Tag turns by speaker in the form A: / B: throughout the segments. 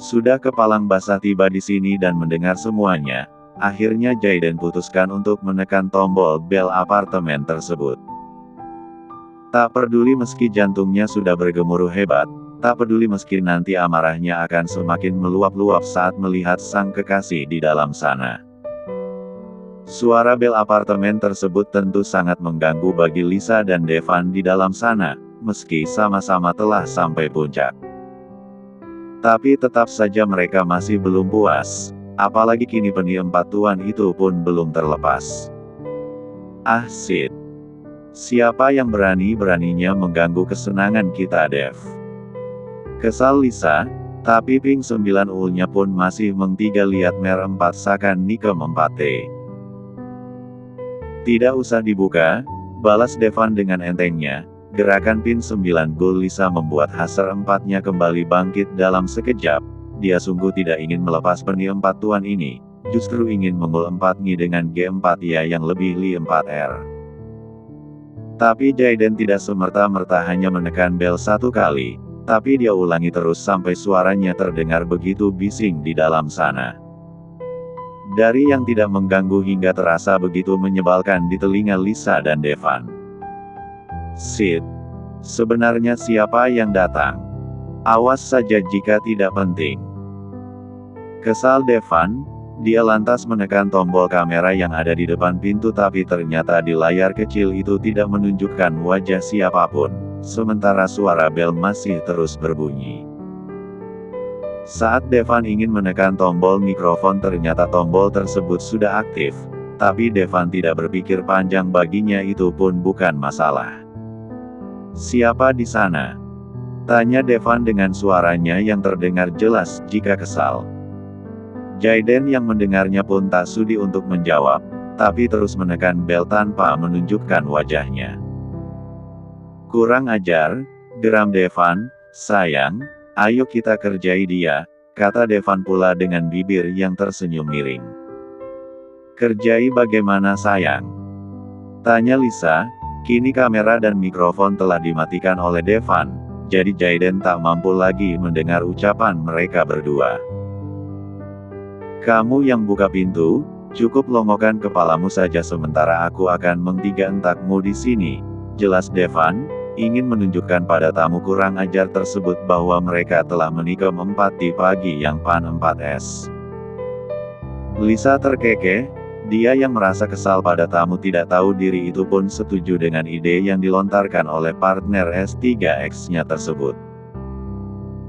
A: Sudah kepalang basah tiba di sini dan mendengar semuanya, akhirnya Jaiden putuskan untuk menekan tombol bel apartemen tersebut. Tak peduli meski jantungnya sudah bergemuruh hebat, tak peduli meski nanti amarahnya akan semakin meluap-luap saat melihat sang kekasih di dalam sana. Suara bel apartemen tersebut tentu sangat mengganggu bagi Lisa dan Devan di dalam sana, meski sama-sama telah sampai puncak. Tapi tetap saja mereka masih belum puas, apalagi kini peni empat tuan itu pun belum terlepas. Ah shit. Siapa yang berani-beraninya mengganggu kesenangan kita, Dev? Kesal Lisa, tapi Ping 9 ulnya pun masih mengtiga lihat mer 4 sakan Nikem 4T. Tidak usah dibuka, balas Devan dengan entengnya. Gerakan pin 9 gol Lisa membuat hasar 4-nya kembali bangkit dalam sekejap. Dia sungguh tidak ingin melepas peni 4 tuan ini, justru ingin mengul 4-nya dengan G4 yang lebih Li 4R. Tapi Jaiden tidak semerta-merta hanya menekan bel satu kali, tapi dia ulangi terus sampai suaranya terdengar begitu bising di dalam sana. Dari yang tidak mengganggu hingga terasa begitu menyebalkan di telinga Lisa dan Devan. Shit. Sebenarnya siapa yang datang? Awas saja jika tidak penting. Kesal Devan, dia lantas menekan tombol kamera yang ada di depan pintu tapi ternyata di layar kecil itu tidak menunjukkan wajah siapapun, sementara suara bel masih terus berbunyi. Saat Devan ingin menekan tombol mikrofon ternyata tombol tersebut sudah aktif, tapi Devan tidak berpikir panjang baginya itu pun bukan masalah. Siapa di sana? Tanya Devan dengan suaranya yang terdengar jelas jika kesal. Jaiden yang mendengarnya pun tak sudi untuk menjawab, tapi terus menekan bel tanpa menunjukkan wajahnya. Kurang ajar, geram Devan, sayang, ayo kita kerjai dia, kata Devan pula dengan bibir yang tersenyum miring. Kerjai bagaimana sayang? Tanya Lisa, kini kamera dan mikrofon telah dimatikan oleh Devan, jadi Jaiden tak mampu lagi mendengar ucapan mereka berdua. Kamu yang buka pintu, cukup longokkan kepalamu saja sementara aku akan mengtiga entakmu di sini. Jelas Devan, ingin menunjukkan pada tamu kurang ajar tersebut bahwa mereka telah menikam 4 di pagi yang pan 4S. Lisa terkekeh, dia yang merasa kesal pada tamu tidak tahu diri itu pun setuju dengan ide yang dilontarkan oleh partner S3X-nya tersebut.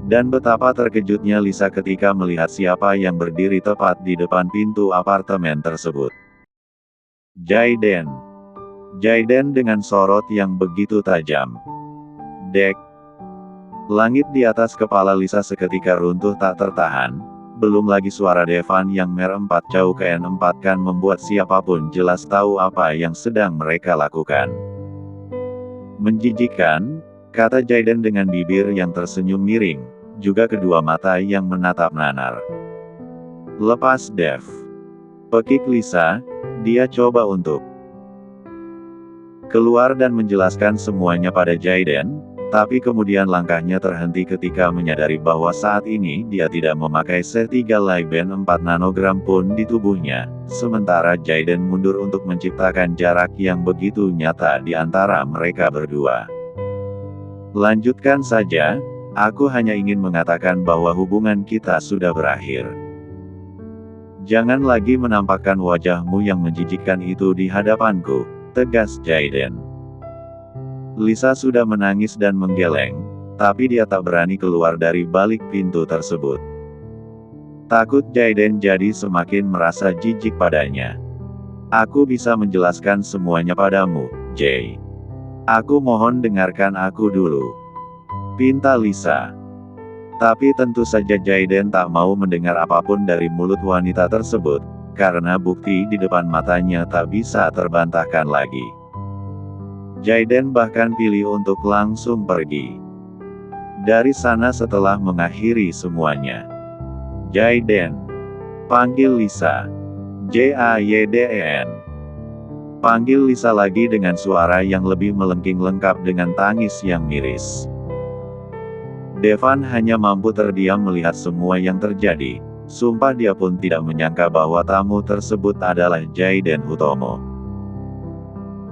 A: Dan betapa terkejutnya Lisa ketika melihat siapa yang berdiri tepat di depan pintu apartemen tersebut. Jaiden. Jaiden dengan sorot yang begitu tajam. Dek. Langit di atas kepala Lisa seketika runtuh tak tertahan, belum lagi suara Devan yang mer 4 jauh ke N4 kan membuat siapapun jelas tahu apa yang sedang mereka lakukan. Menjijikkan, kata Jaiden dengan bibir yang tersenyum miring, juga kedua mata yang menatap nanar. Lepas Dev. Pekik Lisa, dia coba untuk keluar dan menjelaskan semuanya pada Jaiden, tapi kemudian langkahnya terhenti ketika menyadari bahwa saat ini dia tidak memakai C3 Liben 4 nanogram pun di tubuhnya, sementara Jaiden mundur untuk menciptakan jarak yang begitu nyata di antara mereka berdua. Lanjutkan saja, aku hanya ingin mengatakan bahwa hubungan kita sudah berakhir. Jangan lagi menampakkan wajahmu yang menjijikkan itu di hadapanku, tegas Jaiden. Lisa sudah menangis dan menggeleng, tapi dia tak berani keluar dari balik pintu tersebut. Takut Jaiden jadi semakin merasa jijik padanya. Aku bisa menjelaskan semuanya padamu, Jay. Aku mohon dengarkan aku dulu, pinta Lisa. Tapi tentu saja Jaiden tak mau mendengar apapun dari mulut wanita tersebut, karena bukti di depan matanya tak bisa terbantahkan lagi. Jaiden bahkan pilih untuk langsung pergi dari sana setelah mengakhiri semuanya. Jaiden. Panggil Lisa. Jaiden. Panggil Lisa lagi dengan suara yang lebih melengking lengkap dengan tangis yang miris. Devan hanya mampu terdiam melihat semua yang terjadi. Sumpah dia pun tidak menyangka bahwa tamu tersebut adalah Jaiden Hutomo.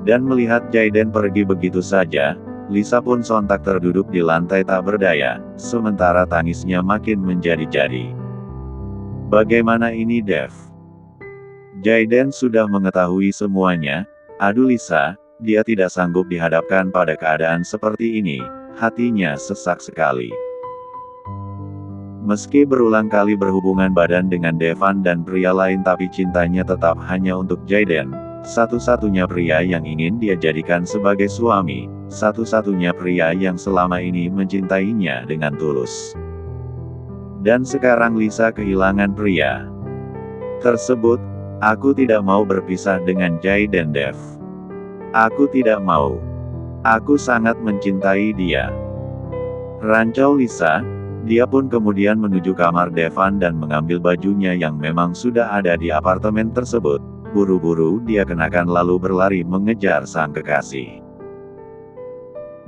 A: Dan melihat Jaiden pergi begitu saja, Lisa pun sontak terduduk di lantai tak berdaya, sementara tangisnya makin menjadi-jadi. Bagaimana ini Dev? Jaiden sudah mengetahui semuanya. Aduh Lisa, dia tidak sanggup dihadapkan pada keadaan seperti ini, hatinya sesak sekali. Meski berulang kali berhubungan badan dengan Devan dan pria lain tapi cintanya tetap hanya untuk Jaiden, satu-satunya pria yang ingin dia jadikan sebagai suami, satu-satunya pria yang selama ini mencintainya dengan tulus. Dan sekarang Lisa kehilangan pria tersebut. Aku tidak mau berpisah dengan Jaiden Dev. Aku tidak mau. Aku sangat mencintai dia. Rancau Lisa. Dia pun kemudian menuju kamar Devan dan mengambil bajunya yang memang sudah ada di apartemen tersebut. Buru-buru dia kenakan lalu berlari mengejar sang kekasih.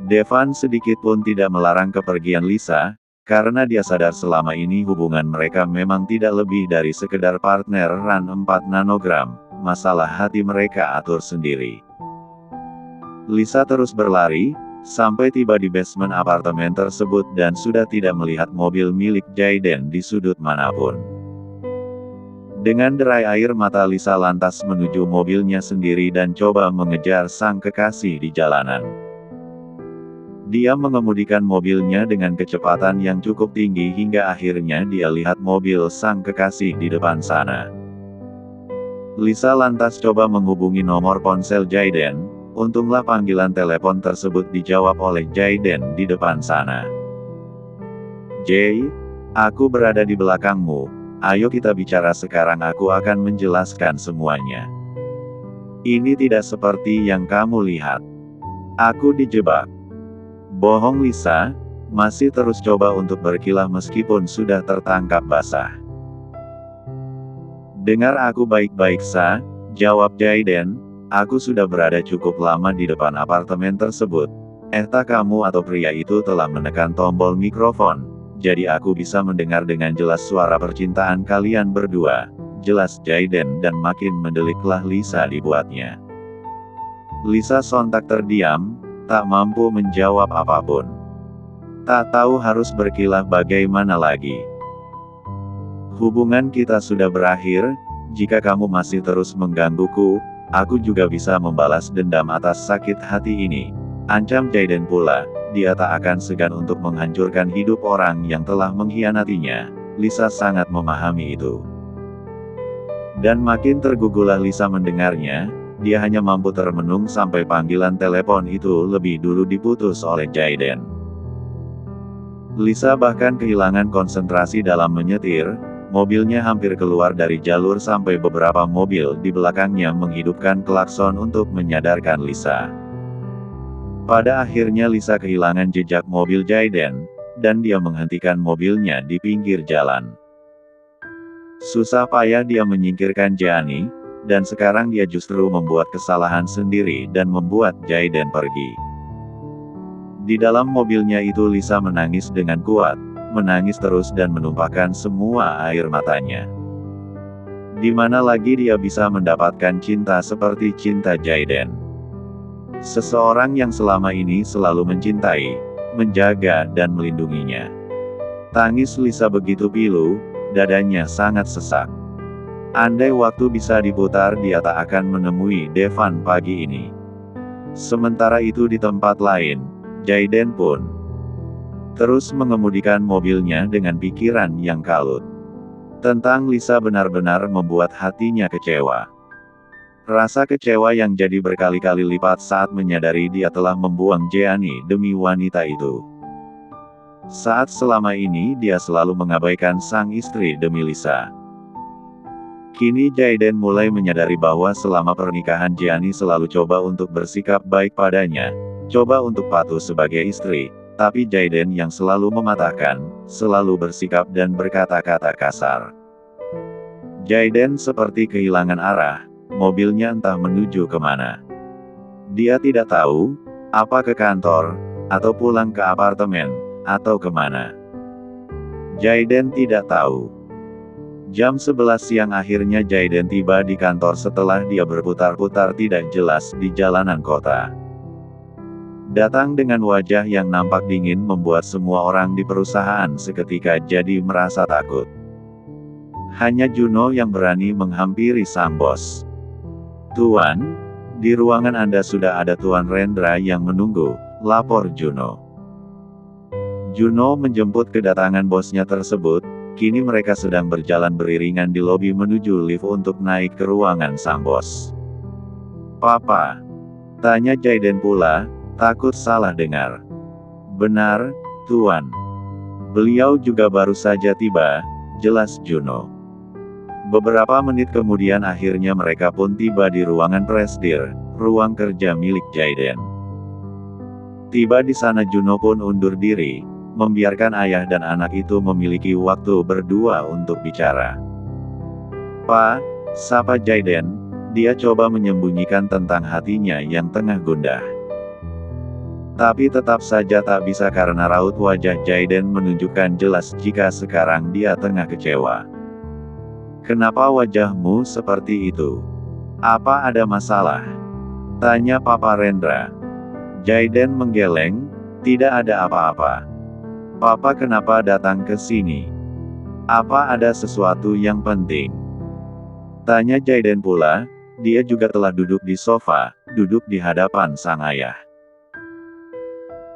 A: Devan sedikit pun tidak melarang kepergian Lisa, karena dia sadar selama ini hubungan mereka memang tidak lebih dari sekedar partner run 4 nanogram, masalah hati mereka atur sendiri. Lisa terus berlari, sampai tiba di basement apartemen tersebut dan sudah tidak melihat mobil milik Jaiden di sudut manapun. Dengan derai air mata Lisa lantas menuju mobilnya sendiri dan coba mengejar sang kekasih di jalanan. Dia mengemudikan mobilnya dengan kecepatan yang cukup tinggi hingga akhirnya dia lihat mobil sang kekasih di depan sana. Lisa lantas coba menghubungi nomor ponsel Jaiden. Untunglah panggilan telepon tersebut dijawab oleh Jaiden di depan sana. Jay, aku berada di belakangmu, ayo kita bicara sekarang aku akan menjelaskan semuanya. Ini tidak seperti yang kamu lihat. Aku dijebak. Bohong Lisa, masih terus coba untuk berkilah meskipun sudah tertangkap basah. Dengar aku baik-baik Sa, jawab Jaiden. Aku sudah berada cukup lama di depan apartemen tersebut. Entah kamu atau pria itu telah menekan tombol mikrofon, jadi aku bisa mendengar dengan jelas suara percintaan kalian berdua. Jelas Jaiden dan makin mendeliklah Lisa dibuatnya. Lisa sontak terdiam, tak mampu menjawab apapun. Tak tahu harus berkilah bagaimana lagi. Hubungan kita sudah berakhir, jika kamu masih terus menggangguku, aku juga bisa membalas dendam atas sakit hati ini. Ancam Jaiden pula, dia tak akan segan untuk menghancurkan hidup orang yang telah mengkhianatinya. Lisa sangat memahami itu. Dan makin tergugulah Lisa mendengarnya, dia hanya mampu termenung sampai panggilan telepon itu lebih dulu diputus oleh Jaiden. Lisa bahkan kehilangan konsentrasi dalam menyetir. Mobilnya hampir keluar dari jalur sampai beberapa mobil di belakangnya menghidupkan klakson untuk menyadarkan Lisa. Pada akhirnya Lisa kehilangan jejak mobil Jaiden, dan dia menghentikan mobilnya di pinggir jalan. Susah payah dia menyingkirkan Gianni, dan sekarang dia justru membuat kesalahan sendiri dan membuat Jaiden pergi. Di dalam mobilnya itu Lisa menangis dengan kuat. Menangis terus dan menumpahkan semua air matanya. Di mana lagi dia bisa mendapatkan cinta seperti cinta Jaiden? Seseorang yang selama ini selalu mencintai, menjaga dan melindunginya. Tangis Lisa begitu pilu, dadanya sangat sesak. Andai waktu bisa diputar dia tak akan menemui Devan pagi ini. Sementara itu di tempat lain, Jaiden pun terus mengemudikan mobilnya dengan pikiran yang kalut. Tentang Lisa benar-benar membuat hatinya kecewa. Rasa kecewa yang jadi berkali-kali lipat saat menyadari dia telah membuang Gianni demi wanita itu. Saat selama ini dia selalu mengabaikan sang istri demi Lisa. Kini Jaiden mulai menyadari bahwa selama pernikahan Gianni selalu coba untuk bersikap baik padanya, coba untuk patuh sebagai istri. Tapi Jaiden yang selalu mematahkan, selalu bersikap dan berkata-kata kasar. Jaiden seperti kehilangan arah, mobilnya entah menuju kemana. Dia tidak tahu, apa ke kantor, atau pulang ke apartemen, atau kemana? Jaiden tidak tahu. Jam 11 siang akhirnya Jaiden tiba di kantor setelah dia berputar-putar tidak jelas di jalanan kota. Datang dengan wajah yang nampak dingin membuat semua orang di perusahaan seketika jadi merasa takut. Hanya Juno yang berani menghampiri sang bos. "Tuan, di ruangan Anda sudah ada Tuan Rendra yang menunggu," lapor Juno. Juno menjemput kedatangan bosnya tersebut. Kini mereka sedang berjalan beriringan di lobi menuju lift untuk naik ke ruangan sang bos. "Papa?" tanya Jaiden pula, takut salah dengar. "Benar, Tuan. Beliau juga baru saja tiba," jelas Juno. Beberapa menit kemudian akhirnya mereka pun tiba di ruangan presidir, ruang kerja milik Jaiden. Tiba di sana Juno pun undur diri, membiarkan ayah dan anak itu memiliki waktu berdua untuk bicara. "Pak," sapa Jaiden, dia coba menyembunyikan tentang hatinya yang tengah gundah. Tapi tetap saja tak bisa karena raut wajah Jaiden menunjukkan jelas jika sekarang dia tengah kecewa. "Kenapa wajahmu seperti itu? Apa ada masalah?" tanya Papa Rendra. Jaiden menggeleng, "Tidak ada apa-apa. Papa kenapa datang ke sini? Apa ada sesuatu yang penting?" tanya Jaiden pula. Dia juga telah duduk di sofa, duduk di hadapan sang ayah.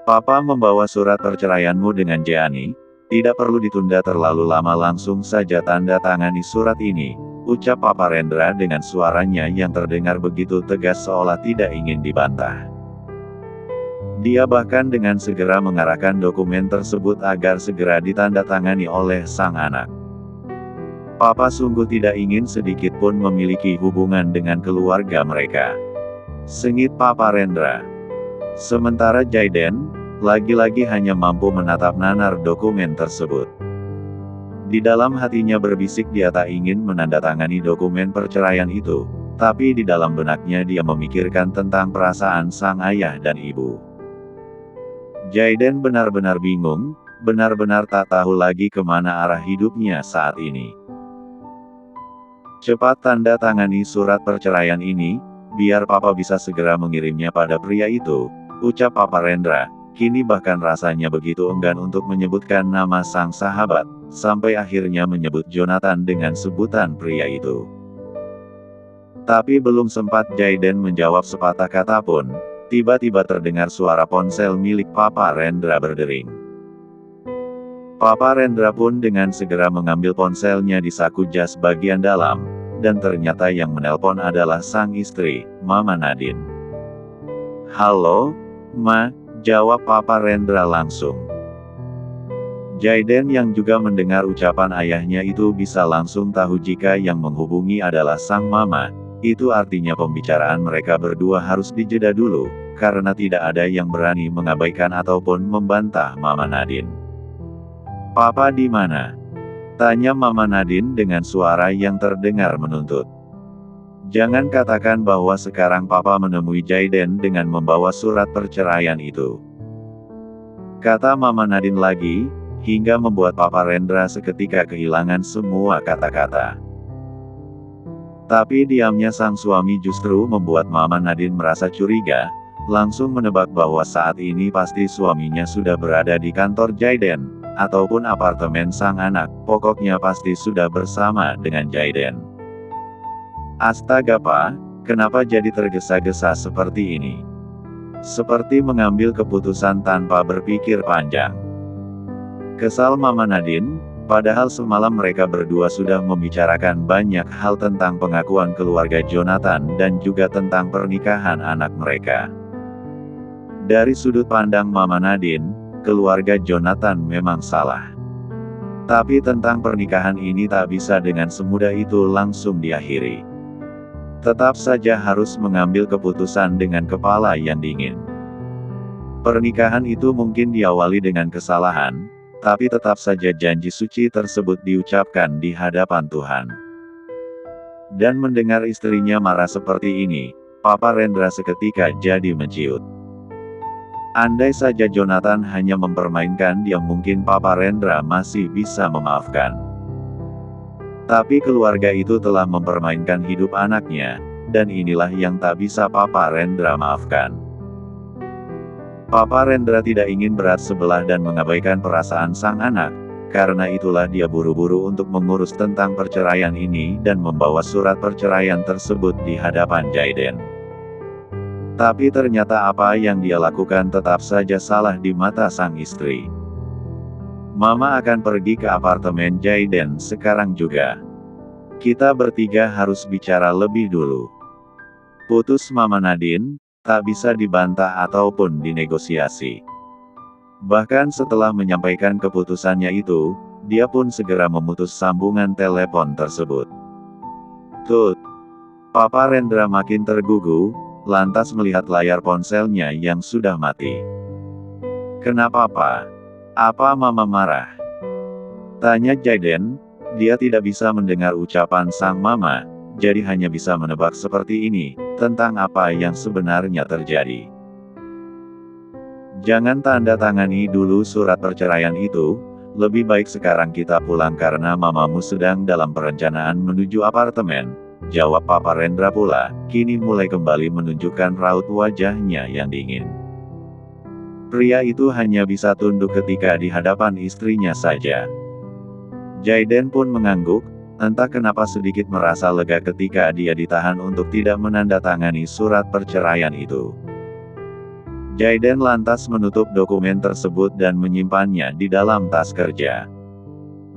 A: "Papa membawa surat perceraianmu dengan Jeani. Tidak perlu ditunda terlalu lama, langsung saja tanda tangani surat ini," ucap Papa Rendra dengan suaranya yang terdengar begitu tegas seolah tidak ingin dibantah. Dia bahkan dengan segera mengarahkan dokumen tersebut agar segera ditandatangani oleh sang anak. "Papa sungguh tidak ingin sedikit pun memiliki hubungan dengan keluarga mereka," sengit Papa Rendra. Sementara Jaiden, lagi-lagi hanya mampu menatap nanar dokumen tersebut. Di dalam hatinya berbisik dia tak ingin menandatangani dokumen perceraian itu, tapi di dalam benaknya dia memikirkan tentang perasaan sang ayah dan ibu. Jaiden benar-benar bingung, benar-benar tak tahu lagi kemana arah hidupnya saat ini. "Cepat tanda tangani surat perceraian ini, biar Papa bisa segera mengirimnya pada pria itu," ucap Papa Rendra. Kini bahkan rasanya begitu enggan untuk menyebutkan nama sang sahabat, sampai akhirnya menyebut Jonathan dengan sebutan pria itu. Tapi belum sempat Jaiden menjawab sepatah kata pun, tiba-tiba terdengar suara ponsel milik Papa Rendra berdering. Papa Rendra pun dengan segera mengambil ponselnya di saku jas bagian dalam, dan ternyata yang menelpon adalah sang istri, Mama Nadine. "Halo, Ma," jawab Papa Rendra langsung. Jaiden yang juga mendengar ucapan ayahnya itu bisa langsung tahu jika yang menghubungi adalah sang mama. Itu artinya pembicaraan mereka berdua harus dijeda dulu, karena tidak ada yang berani mengabaikan ataupun membantah Mama Nadine. "Papa di mana?" tanya Mama Nadine dengan suara yang terdengar menuntut. "Jangan katakan bahwa sekarang Papa menemui Jaiden dengan membawa surat perceraian itu," kata Mama Nadine lagi, hingga membuat Papa Rendra seketika kehilangan semua kata-kata. Tapi diamnya sang suami justru membuat Mama Nadine merasa curiga, langsung menebak bahwa saat ini pasti suaminya sudah berada di kantor Jaiden, ataupun apartemen sang anak, pokoknya pasti sudah bersama dengan Jaiden. "Astaga Pak, kenapa jadi tergesa-gesa seperti ini?" Seperti mengambil keputusan tanpa berpikir panjang. Kesal Mama Nadine, padahal semalam mereka berdua sudah membicarakan banyak hal tentang pengakuan keluarga Jonathan dan juga tentang pernikahan anak mereka. Dari sudut pandang Mama Nadine, keluarga Jonathan memang salah. Tapi tentang pernikahan ini tak bisa dengan semudah itu langsung diakhiri. Tetap saja harus mengambil keputusan dengan kepala yang dingin. Pernikahan itu mungkin diawali dengan kesalahan, tapi tetap saja janji suci tersebut diucapkan di hadapan Tuhan. Dan mendengar istrinya marah seperti ini, Papa Rendra seketika jadi menciut. Andai saja Jonathan hanya mempermainkan dia, mungkin Papa Rendra masih bisa memaafkan. Tapi keluarga itu telah mempermainkan hidup anaknya, dan inilah yang tak bisa Papa Rendra maafkan. Papa Rendra tidak ingin berat sebelah dan mengabaikan perasaan sang anak, karena itulah dia buru-buru untuk mengurus tentang perceraian ini dan membawa surat perceraian tersebut di hadapan Jaiden. Tapi ternyata apa yang dia lakukan tetap saja salah di mata sang istri. Mama akan pergi ke apartemen Jaiden sekarang juga. Kita bertiga harus bicara lebih dulu. Putus Mama Nadine, tak bisa dibantah ataupun dinegosiasi. Bahkan setelah menyampaikan keputusannya itu, dia pun segera memutus sambungan telepon tersebut. Tut. Papa Rendra makin tergugu, lantas melihat layar ponselnya yang sudah mati. Kenapa, Pak? Apa Mama marah? Tanya Jaiden. Dia tidak bisa mendengar ucapan sang mama, jadi hanya bisa menebak seperti ini, tentang apa yang sebenarnya terjadi. Jangan tanda tangani dulu surat perceraian itu, lebih baik sekarang kita pulang karena mamamu sedang dalam perencanaan menuju apartemen. Jawab Papa Rendra pula, kini mulai kembali menunjukkan raut wajahnya yang dingin. Pria itu hanya bisa tunduk ketika di hadapan istrinya saja. Jaiden pun mengangguk, entah kenapa sedikit merasa lega ketika dia ditahan untuk tidak menandatangani surat perceraian itu. Jaiden lantas menutup dokumen tersebut dan menyimpannya di dalam tas kerja.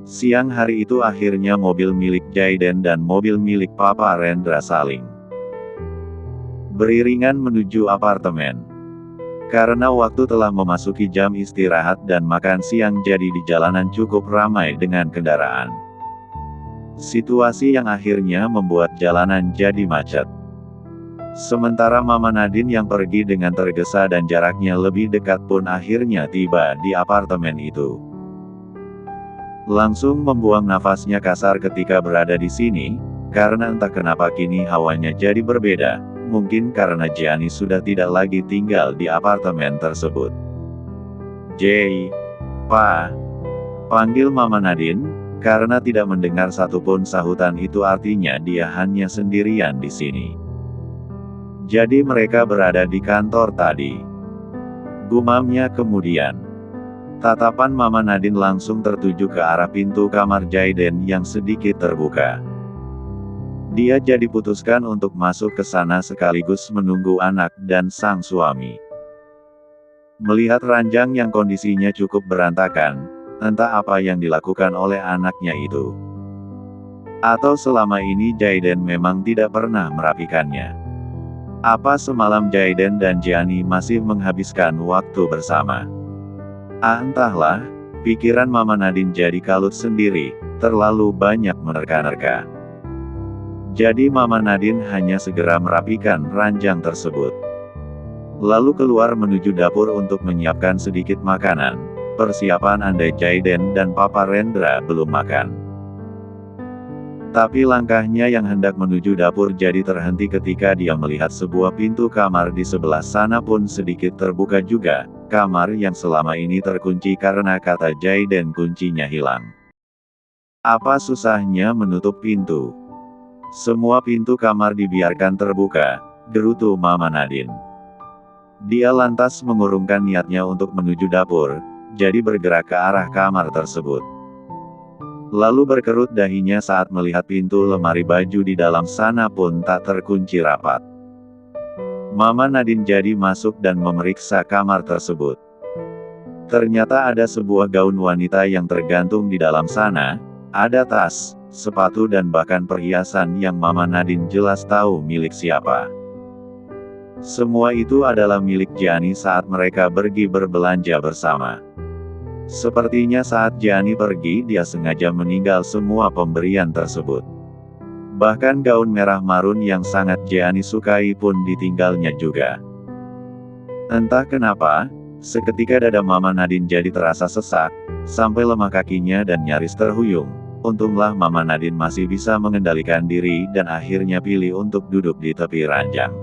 A: Siang hari itu akhirnya mobil milik Jaiden dan mobil milik Papa Rendra saling beriringan menuju apartemen. Karena waktu telah memasuki jam istirahat dan makan siang, jadi di jalanan cukup ramai dengan kendaraan. Situasi yang akhirnya membuat jalanan jadi macet. Sementara Mama Nadine yang pergi dengan tergesa dan jaraknya lebih dekat pun akhirnya tiba di apartemen itu. Langsung membuang nafasnya kasar ketika berada di sini, karena entah kenapa kini hawanya jadi berbeda. Mungkin karena Gianni sudah tidak lagi tinggal di apartemen tersebut. Jay, Pa, panggil Mama Nadine, karena tidak mendengar satupun sahutan itu artinya dia hanya sendirian di sini. Jadi mereka berada di kantor tadi. Gumamnya kemudian. Tatapan Mama Nadine langsung tertuju ke arah pintu kamar Jaiden yang sedikit terbuka. Dia jadi putuskan untuk masuk ke sana sekaligus menunggu anak dan sang suami. Melihat ranjang yang kondisinya cukup berantakan, entah apa yang dilakukan oleh anaknya itu. Atau selama ini Jaiden memang tidak pernah merapikannya. Apa semalam Jaiden dan Gianni masih menghabiskan waktu bersama? Entahlah, pikiran Mama Nadine jadi kalut sendiri, terlalu banyak menerka-nerka. Jadi Mama Nadine hanya segera merapikan ranjang tersebut. Lalu keluar menuju dapur untuk menyiapkan sedikit makanan, persiapan andai Jaiden dan Papa Rendra belum makan. Tapi langkahnya yang hendak menuju dapur jadi terhenti ketika dia melihat sebuah pintu kamar di sebelah sana pun sedikit terbuka juga, kamar yang selama ini terkunci karena kata Jaiden kuncinya hilang. Apa susahnya menutup pintu? Semua pintu kamar dibiarkan terbuka, gerutu Mama Nadine. Dia lantas mengurungkan niatnya untuk menuju dapur, jadi bergerak ke arah kamar tersebut. Lalu berkerut dahinya saat melihat pintu lemari baju di dalam sana pun tak terkunci rapat. Mama Nadine jadi masuk dan memeriksa kamar tersebut. Ternyata ada sebuah gaun wanita yang tergantung di dalam sana, ada tas, sepatu dan bahkan perhiasan yang Mama Nadine jelas tahu milik siapa. Semua itu adalah milik Gianni saat mereka pergi berbelanja bersama. Sepertinya saat Gianni pergi dia sengaja meninggal semua pemberian tersebut. Bahkan gaun merah marun yang sangat Gianni sukai pun ditinggalnya juga. Entah kenapa, seketika dada Mama Nadine jadi terasa sesak, sampai lemah kakinya dan nyaris terhuyung. Untunglah Mama Nadine masih bisa mengendalikan diri dan akhirnya pilih untuk duduk di tepi ranjang.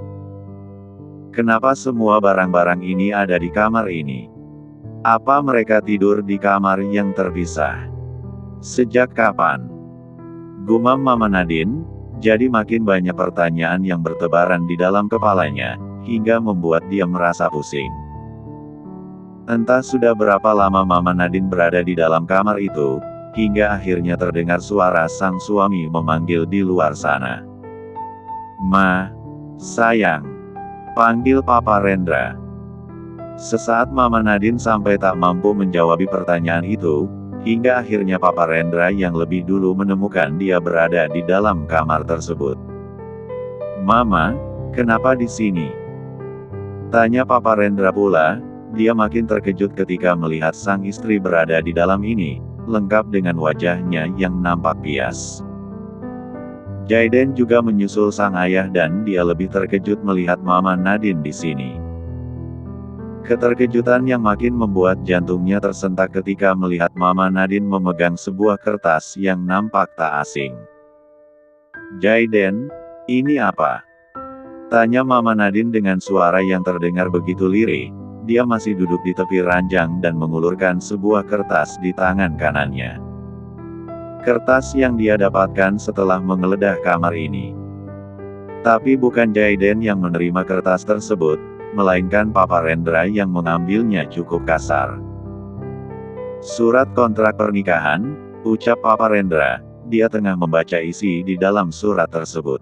A: Kenapa semua barang-barang ini ada di kamar ini? Apa mereka tidur di kamar yang terpisah? Sejak kapan? Gumam Mama Nadine. Jadi makin banyak pertanyaan yang bertebaran di dalam kepalanya, hingga membuat dia merasa pusing. Entah sudah berapa lama Mama Nadine berada di dalam kamar itu, hingga akhirnya terdengar suara sang suami memanggil di luar sana. "Ma, sayang, panggil Papa Rendra." Sesaat Mama Nadine sampai tak mampu menjawab pertanyaan itu, hingga akhirnya Papa Rendra yang lebih dulu menemukan dia berada di dalam kamar tersebut. "Mama, kenapa di sini?" tanya Papa Rendra pula. Dia makin terkejut ketika melihat sang istri berada di dalam ini, lengkap dengan wajahnya yang nampak pias. Jaiden juga menyusul sang ayah dan dia lebih terkejut melihat Mama Nadine di sini. Keterkejutan yang makin membuat jantungnya tersentak ketika melihat Mama Nadine memegang sebuah kertas yang nampak tak asing. "Jaiden, ini apa?" tanya Mama Nadine dengan suara yang terdengar begitu lirih. Dia masih duduk di tepi ranjang dan mengulurkan sebuah kertas di tangan kanannya. Kertas yang dia dapatkan setelah menggeledah kamar ini. Tapi bukan Jaiden yang menerima kertas tersebut, melainkan Papa Rendra yang mengambilnya cukup kasar. "Surat kontrak pernikahan," ucap Papa Rendra. Dia tengah membaca isi di dalam surat tersebut.